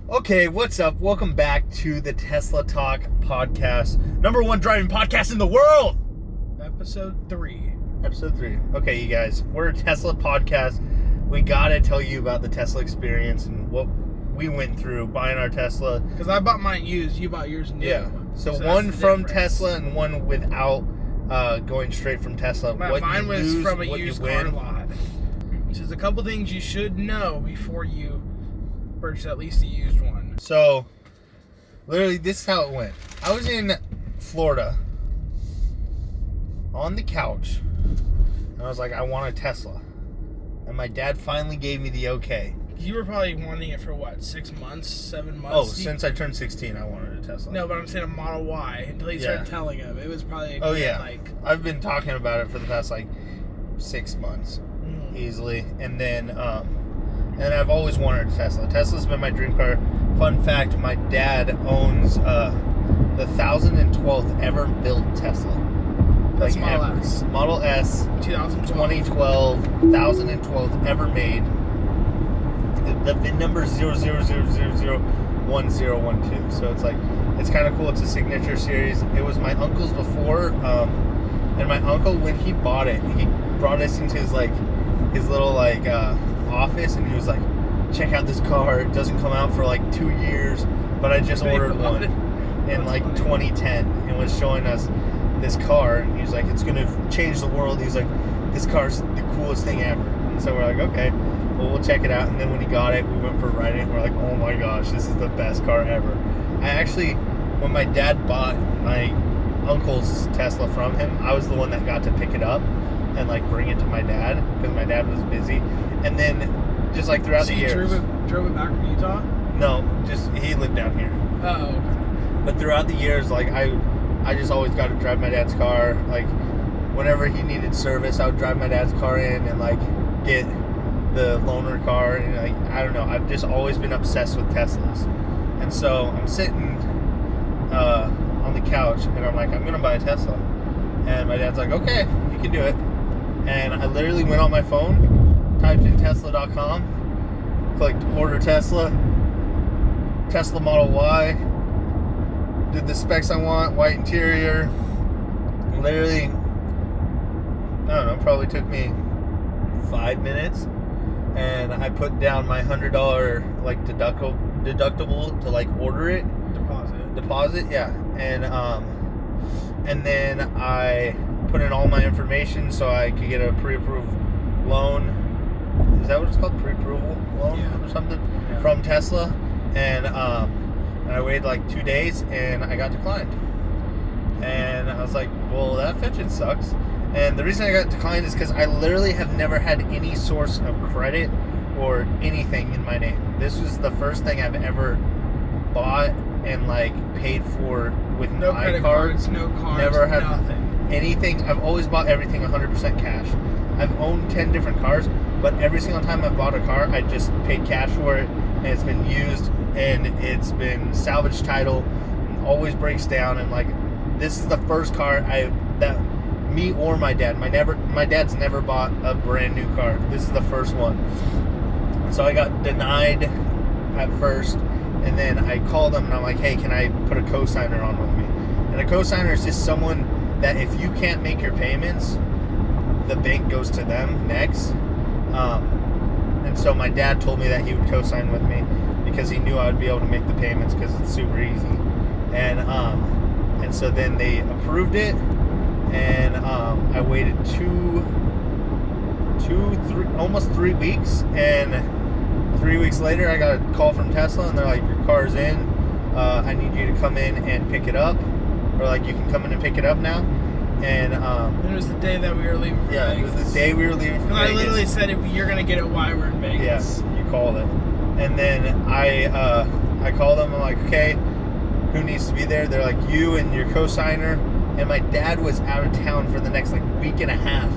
Okay, what's up? Welcome back to the Tesla Talk podcast. #1 driving podcast in the world! Episode 3. Episode 3. Okay, you guys, we're a Tesla podcast. We gotta tell you about the Tesla experience and what we went through buying our Tesla. Because I bought mine used, you bought yours new. Yeah. So one from Tesla and one without going straight from Tesla. Mine was from a used car lot. So there's a couple things you should know before you purchase at least a used one. So, literally, this is how it went. I was in Florida on the couch, and I was like, I want a Tesla. And my dad finally gave me the okay. You were probably wanting it for what, 6 months, 7 months? Oh, since I turned 16, I wanted a Tesla. No, but I'm saying a Model Y until you started telling him. It was probably I've been talking about it for the past 6 months, easily. And then I've always wanted a Tesla. Tesla's been my dream car. Fun fact, my dad owns the 1012th ever built Tesla. That's Model S. Model S, 2012, 1012th ever made. The VIN number is 00001012. So it's kind of cool. It's a signature series. It was my uncle's before, and my uncle, when he bought it, he brought us into his little office, and he was like, check out this car. It doesn't come out for 2 years, but I just ordered one in 2010 and was showing us this car, and he's like, it's gonna change the world. He's like, this car's the coolest thing ever. And so we're like, okay, well, we'll check it out. And then when he got it, we went for a ride, and we're like, oh my gosh, this is the best car ever. I actually, when my dad bought my uncle's Tesla from him, I was the one that got to pick it up and bring it to my dad, because my dad was busy. And then just throughout the years, drove it back from Utah? No, just he lived down here. Oh, okay. But throughout the years, I just always got to drive my dad's car. Whenever he needed service, I would drive my dad's car in and get the loaner car. And I don't know, I've just always been obsessed with Teslas. And so I'm sitting on the couch, and I'm like, I'm gonna buy a Tesla. And my dad's like, okay, you can do it. And I literally went on my phone, typed in Tesla.com, clicked order Tesla Model Y, did the specs I want, white interior. Literally, I don't know, probably took me 5 minutes, and I put down my $100 deductible to order it. Deposit, yeah. And then I put in all my information so I could get a pre-approved loan. Is that what it's called? Pre-approval loan or something? Yeah. From Tesla. And I waited 2 days, and I got declined. And I was like, well, that fetching sucks. And the reason I got declined is because I literally have never had any source of credit or anything in my name. This was the first thing I've ever bought and paid for with no my credit cards, no cars, never had nothing. Anything. I've always bought everything 100% cash. I've owned 10 different cars, but every single time I've bought a car, I just paid cash for it, and it's been used, and it's been salvage title, and always breaks down. And this is the first car that me or my dad. My dad's never bought a brand new car. This is the first one. So I got denied at first. And then I called them, and I'm like, hey, can I put a cosigner on with me? And a cosigner is just someone that if you can't make your payments, the bank goes to them next. And so my dad told me that he would cosign with me because he knew I would be able to make the payments because it's super easy. And so then they approved it, and I waited almost 3 weeks, and 3 weeks later, I got a call from Tesla, and they're like, your car's in. I need you to come in and pick it up. Or you can come in and pick it up now. And it was the day that we were leaving from Vegas. Yeah, it was the day we were leaving from Vegas. I literally said, you're going to get it while we're in Vegas. Yes, you called it. And then I called them. I'm like, okay, who needs to be there? They're like, you and your cosigner. And my dad was out of town for the next week and a half.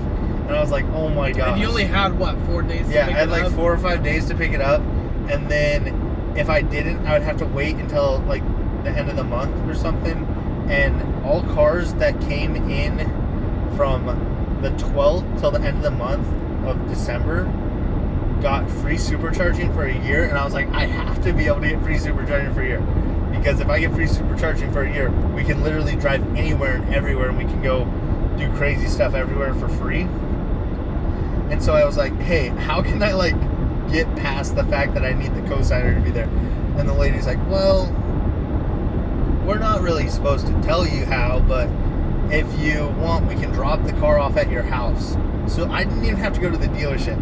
And I was like, oh my gosh. And you only had, 4 days to pick it up? Yeah, I had 4 or 5 days to pick it up. And then if I didn't, I would have to wait until the end of the month or something. And all cars that came in from the 12th till the end of the month of December got free supercharging for a year, and I was like, I have to be able to get free supercharging for a year, because if I get free supercharging for a year, we can literally drive anywhere and everywhere, and we can go do crazy stuff everywhere for free. And so I was like, hey, how can I like get past the fact that I need the cosigner to be there? And the lady's like, well, we're not really supposed to tell you how, but if you want, we can drop the car off at your house. So I didn't even have to go to the dealership.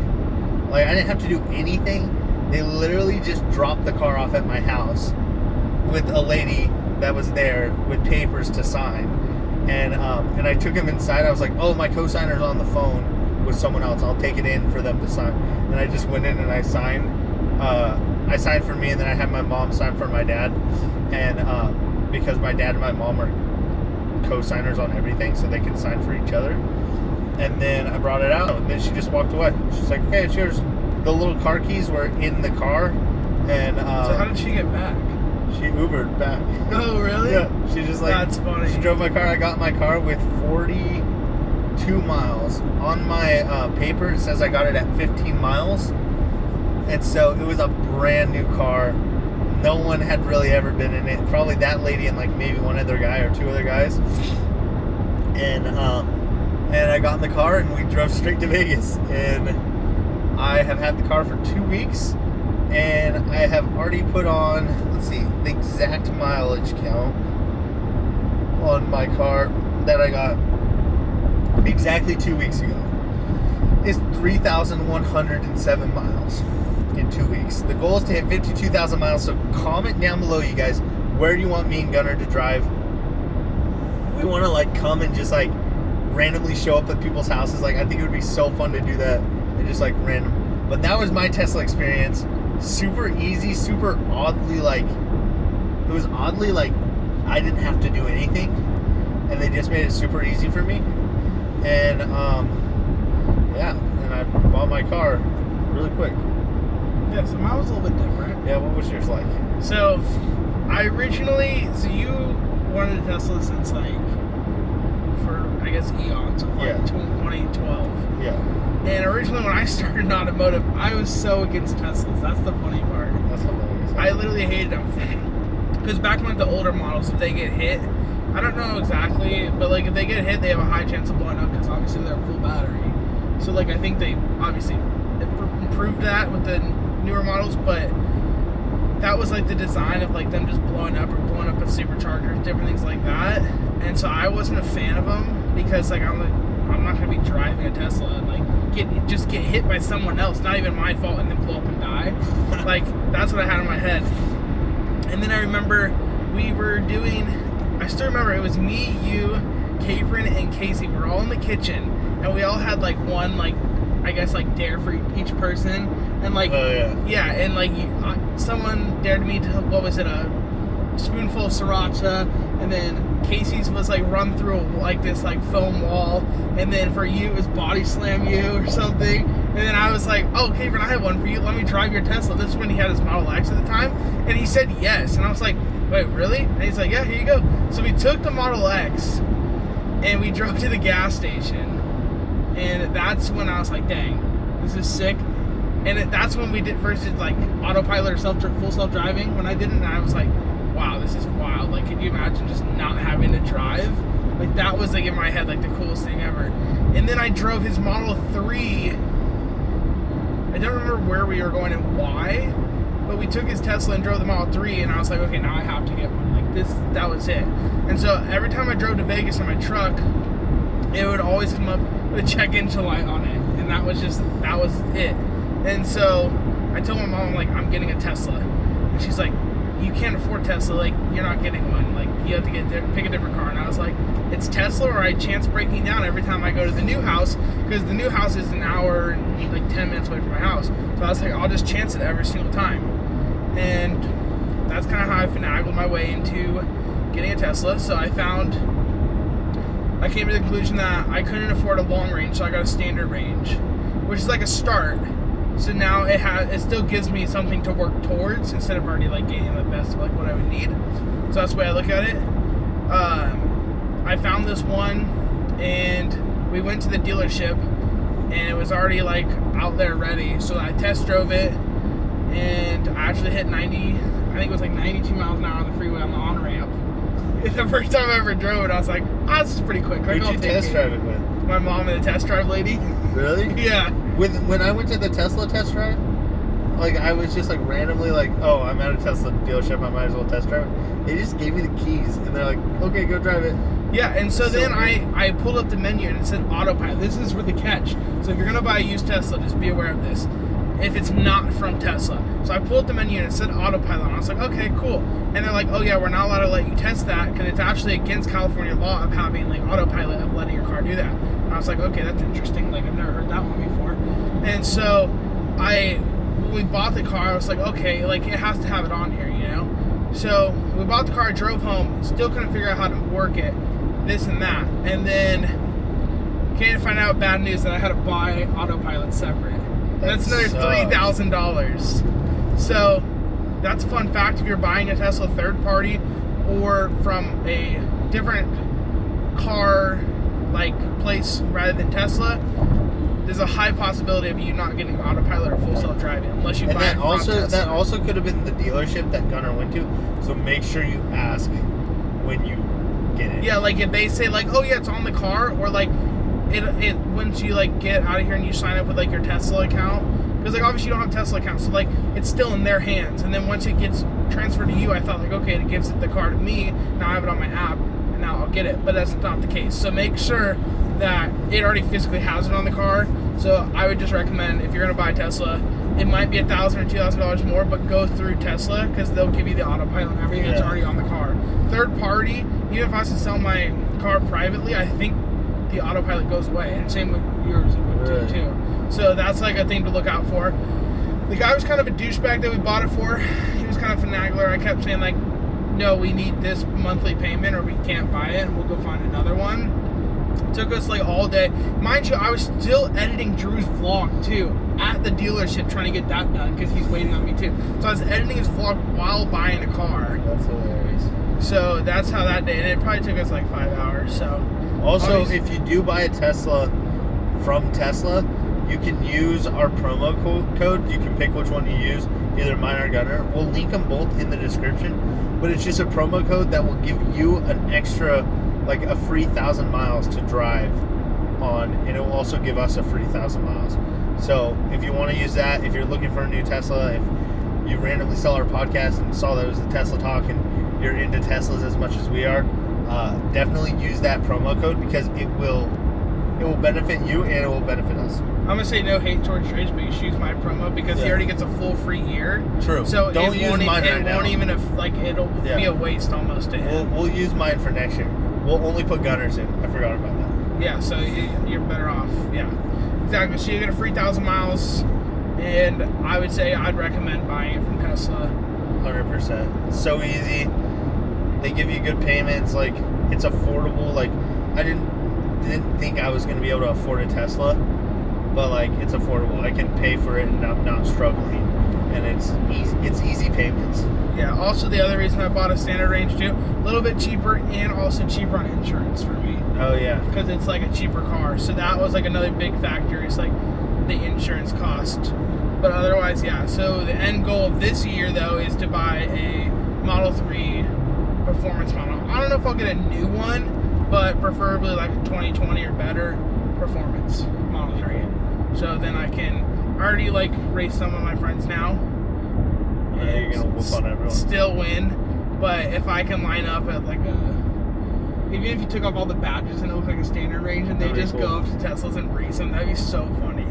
Like, I didn't have to do anything. They literally just dropped the car off at my house with a lady that was there with papers to sign. And I took him inside. I was like, oh, my cosigner's on the phone with someone else. I'll take it in for them to sign. And I just went in and I signed. I signed for me, and then I had my mom sign for my dad. And because my dad and my mom are co-signers on everything, so they can sign for each other. And then I brought it out, and then she just walked away. She's like, okay, it's yours. The little car keys were in the car. And so how did she get back? She Ubered back. Oh, really? Yeah. She just like, that's funny. She drove my car. I got in my car with 42 miles. On my paper, it says I got it at 15 miles. And so it was a brand new car. No one had really ever been in it. Probably that lady and like maybe one other guy or two other guys. And I got in the car and we drove straight to Vegas. And I have had the car for 2 weeks. And I have already put on, let's see, the exact mileage count on my car that I got exactly 2 weeks ago. It's 3,107 miles in 2 weeks. The goal is to hit 52,000 miles, so comment down below, you guys, where do you want me and Gunner to drive? We want to like come and just like randomly show up at people's houses. Like, I think it would be so fun to do that and just like random. But that was my Tesla experience. Super easy, super oddly like, it was oddly like I didn't have to do anything, and they just made it super easy for me. And yeah, and I bought my car really quick. Yeah, so mine was a little bit different. Yeah, what was yours like? So you wanted a Tesla since like, for I guess eons, so like 2012. Yeah. And originally when I started in automotive, I was so against Teslas. That's the funny part. That's hilarious. I literally hated them. Because back when the older models, if they get hit, I don't know exactly, but like if they get hit, they have a high chance of blowing up because obviously they're full battery. So like I think they obviously improved that with the newer models, but that was like the design of like them just blowing up or blowing up with superchargers, different things like that. And so I wasn't a fan of them because like I'm not gonna be driving a Tesla and like get hit by someone else, not even my fault, and then blow up and die. Like that's what I had in my head. And then I remember I still remember it was me, you, Kamerman, and Casey. We were all in the kitchen, and we all had like one like I guess like dare for each person, and like and like someone dared me to, what was it, a spoonful of sriracha, and then Casey's was like run through like this like foam wall, and then for you it was body slam you or something, and then I was like, oh, Kamerman, I have one for you, let me drive your Tesla. This is when he had his Model X at the time, and he said yes, and I was like, wait, really? And he's like, yeah, here you go. So we took the Model X and we drove to the gas station, and that's when I was like, dang, this is sick. And that's when we did like autopilot or full self-driving. When I did it, and I was like, wow, this is wild. Like, can you imagine just not having to drive? Like, that was like in my head like the coolest thing ever. And then I drove his Model 3. I don't remember where we were going and why, but we took his Tesla and drove the Model 3, and I was like, okay, now I have to get one. Like that was it. And so every time I drove to Vegas in my truck, it would always come up with a check engine light on it, and that was it. And so I told my mom, like, I'm getting a Tesla, and she's like, you can't afford Tesla, like, you're not getting one, like, you have to pick a different car. And I was like, it's Tesla or I chance breaking down every time I go to the new house, because the new house is an hour and like 10 minutes away from my house. So I was like, I'll just chance it every single time. And that's kind of how I finagled my way into getting a Tesla. So I came to the conclusion that I couldn't afford a long range, so I got a standard range, which is like a start. So now it still gives me something to work towards instead of already like getting the best of like what I would need. So that's the way I look at it. I found this one, and we went to the dealership, and it was already like out there ready. So I test drove it, and I actually hit 90. I think it was like 92 miles an hour on the freeway on the on ramp. It's the first time I ever drove it. I was like, this is pretty quick. Who'd you test drive it with? My mom and the test drive lady. Really? Yeah. When I went to the Tesla test drive, like I was just like randomly like, oh, I'm at a Tesla dealership, I might as well test drive it. They just gave me the keys and they're like, okay, go drive it. Yeah, and so then weird. I pulled up the menu and it said Autopilot. This is where the catch. So if you're gonna buy a used Tesla, just be aware of this. If it's not from Tesla. So I pulled up the menu and it said Autopilot. And I was like, okay, cool. And they're like, oh yeah, we're not allowed to let you test that because it's actually against California law of having like Autopilot, of letting your car do that. And I was like, okay, that's interesting. Like I've never heard that one before. And so when we bought the car, I was like, okay, like it has to have it on here, you know? So we bought the car, drove home, still couldn't figure out how to work it, this and that. And then came to find out bad news that I had to buy Autopilot separate. That's another $3,000. So that's a fun fact. If you're buying a Tesla third party or from a different car like place rather than Tesla, there's a high possibility of you not getting Autopilot or full self driving unless you buy it from Tesla. That also could have been the dealership that Gunnar went to. So make sure you ask when you get it. Yeah, like if they say like, oh yeah, it's on the car, or like it once you like get out of here and you sign up with like your Tesla account, because like obviously you don't have a Tesla account, so like it's still in their hands. And then once it gets transferred to you, I thought like, okay, it gives the car to me, now I have it on my app and now I'll get it. But that's not the case. So make sure that it already physically has it on the car. So I would just recommend, if you're gonna buy a Tesla, it might be $1,000 or $2,000 more, but go through Tesla because they'll give you the Autopilot and everything that's already on the car. Third party, even if I was to sell my car privately, I think the Autopilot goes away, and same with yours, it would too. So that's like a thing to look out for. The guy was kind of a douchebag that we bought it for. He was kind of a finagler. I kept saying like, no, we need this monthly payment or we can't buy it, and we'll go find another one. Took us like all day. Mind you, I was still editing Drew's vlog too at the dealership, trying to get that done because he's waiting on me too. So I was editing his vlog while buying a car. That's hilarious. So that's how that day, and it probably took us like 5 hours. So also, if you do buy a Tesla from Tesla, you can use our promo code. You can pick which one you use, either mine or Gunnar. We'll link them both in the description, but it's just a promo code that will give you an extra, like a free 1,000 miles to drive on, and it will also give us a free 1,000 miles. So if you want to use that, if you're looking for a new Tesla, if you randomly saw our podcast and saw that it was a Tesla talk and you're into Teslas as much as we are, definitely use that promo code because it will benefit you and it will benefit us. I'm gonna say no hate towards Drage, but you should use my promo because he already gets a full free year. True. So don't use mine right now. It won't even it'll be a waste almost to him. We'll use mine for next year. We'll only put Gunnar's in. I forgot about that. Yeah, so you're better off. Yeah, exactly. So you get a free 1,000 miles, and I would say I'd recommend buying it from Tesla. 100%. It's so easy. They give you good payments. Like it's affordable. Like I didn't think I was going to be able to afford a Tesla, but like it's affordable. I can pay for it and I'm not struggling, and it's easy payments. Yeah, also the other reason I bought a standard range too, a little bit cheaper and also cheaper on insurance for me. Oh yeah, because it's like a cheaper car. So that was like another big factor. It's like the insurance cost. But otherwise, yeah. So the end goal of this year though is to buy a Model 3 performance model. I don't know if I'll get a new one, but preferably like a 2020 or better performance Model 3. So then I can already like race some of my friends now. Yeah, you're gonna whoop on everyone. Still win, but if I can line up at like even if you took off all the badges and it looked like a standard range and they just go up to Teslas and race them, that'd be so funny.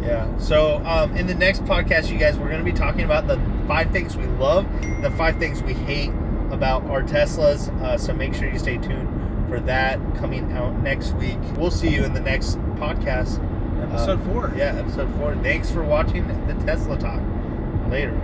Yeah. So in the next podcast, you guys, we're gonna be talking about the 5 things we love, the 5 things we hate about our Teslas. So make sure you stay tuned for that coming out next week. We'll see you in the next podcast. Episode 4. Yeah, episode 4. Thanks for watching the Tesla Talk. Later.